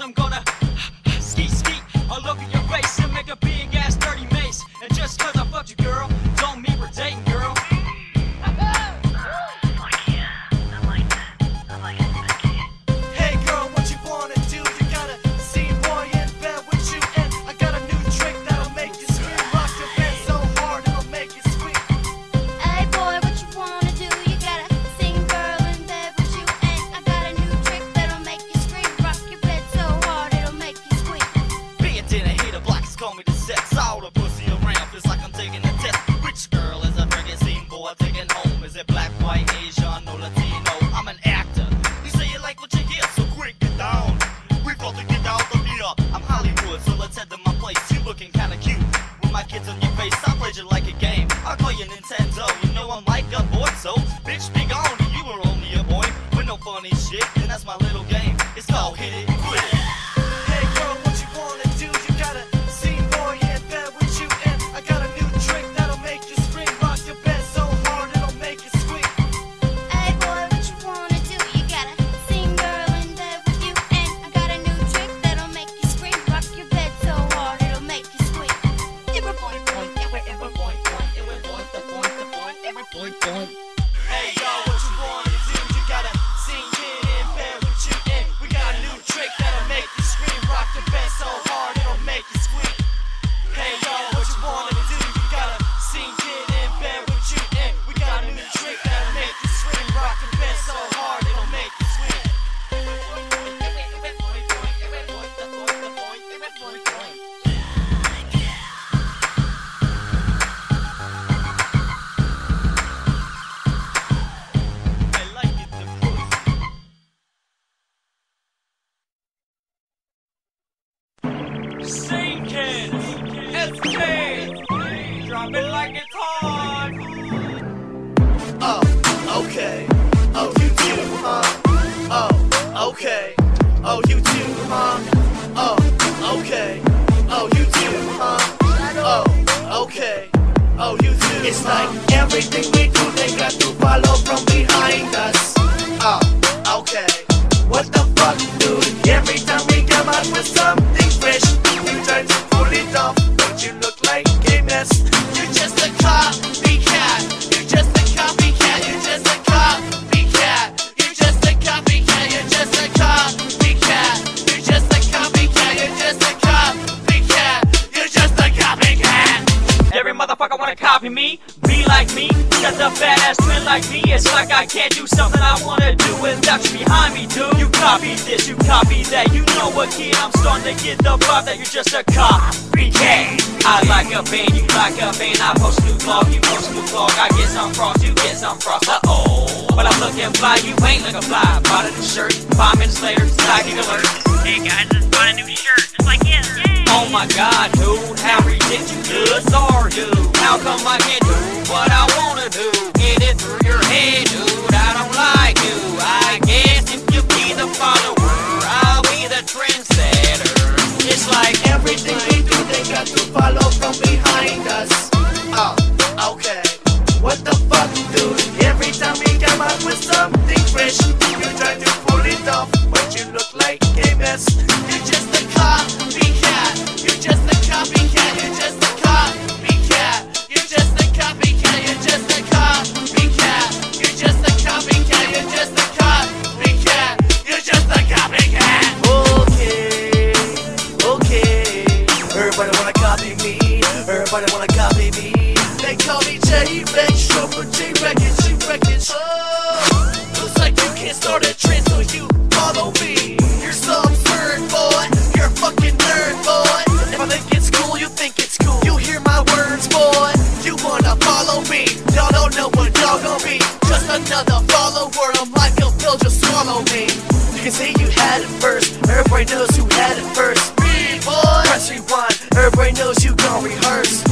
cause I'm gonna ski all over your face and make a big ass dirty mace. And just cause I fucked you, girl, don't mean we're dating, girl. Hey girl, what you wanna do? You gotta see boy in bed with you, and I got a new trick that'll make you scream. Rock your bed so hard it'll make you squeak. Hey boy, what you wanna do? You gotta sing girl in bed with you, and I got a new trick that'll make you scream. Rock your bed so hard it'll make you squeak. Being dinner hit a block, call me the sex. All the pussy around feels like I'm taking a test. Which girl is a friggin' scene boy I'm taking home? Is it black, white, Asian, or Latino? I'm an actor. You say you like what you hear, so quick, get down. We both to get out the beat up. I'm Hollywood, so let's head to my place. You looking kinda cute with my kids on your face. I played you like a game. I'll call you Nintendo. You know I'm like a boy, so bitch, be gone. You were only a boy with no funny shit, and that's my little game. It's called Hit It, Quit It. Hey girl, what you wanna do? You gotta see boy in bed with you, and I got a new trick that'll make you scream. Rock your bed so hard it'll make you squeak. Hey boy, what you wanna do? You gotta sing girl in bed with you, and I got a new trick that'll make you scream. Rock your bed so hard it'll make you squeak. It will point, point, it will point, point, it will point, the point, the point, it will point, point. Hey y'all, what you wanna do? You gotta sing it in bed with you, and we got a new trick that'll make you scream. Rock your bed so hard it'll make you squeak. Hey y'all, what you wanna do? You gotta sing it in bed with you, and we got a new trick that'll make you scream. Rock your bed so hard it'll make you squeak. It will point, point, it will point, point, it will point, the point, the point, it will point, point. I like it, the pussy. Sinking, escape, drop it like it's hot. Oh, okay. Oh, you do, huh? Oh, okay. Oh, you do, huh? Oh, okay. Oh, you do, huh? Oh, okay. Oh, you do. It's like everything we do, they got to follow from behind us. Oh, okay. What the fuck, dude? Every time we come out with something fresh, you try to pull it off, but you look like a mess. You're just a copycat. You're just a copycat. You're just a copycat. You're just a copycat. You're just a copycat. You're just a copycat. You're just a copycat. You're just a copycat. Every motherfucker wanna copy me, be like me, got the badass twin like me. It's like I can't do something I wanna do without you behind me, dude. You copy this, you copy that. You know what, kid? I'm starting to get the vibe that you're just a copycat. I like a band, you like a band. I post new vlog, you post new vlog. I get some frost, you get some frost. But I'm looking fly, you ain't looking fly. Bought a new shirt, 5 minutes later, psychic alert. Hey guys, I just bought a new shirt. It's like, yeah, yay! Oh my god, dude, how ridiculous are you? How come I can't do what I wanna do? Get it through your head, dude, I don't like you. I guess if you be the follower, I'll be the trendsetter. It's like everything we do, they got to follow from behind us. Oh, okay. What the fuck, dude? Every time we come out with something fresh, you try to pull it off, but you look like a mess. You're just a copycat. You're just a copycat. You're just a copycat. You're just a copycat. You're just a copycat. You're just a copycat. You're just a copycat. You're just a copycat. Okay, okay. Everybody wanna copy me. Everybody wanna copy me. They call me J-Rex, chauffeur J-Rex, G-Rex. Oh, looks like you can't start a trend, so you follow me. You're so absurd, boy. You're a fucking nerd, boy. If I think it's cool, you think it's cool. You hear my words, boy. You wanna follow me? Y'all don't know what y'all gon' be. Just another follower. I'm like a pill, just swallow me. You can say you had it first. Everybody knows who had it first. Me, boy. Press rewind. Everybody knows you gon' rehearse.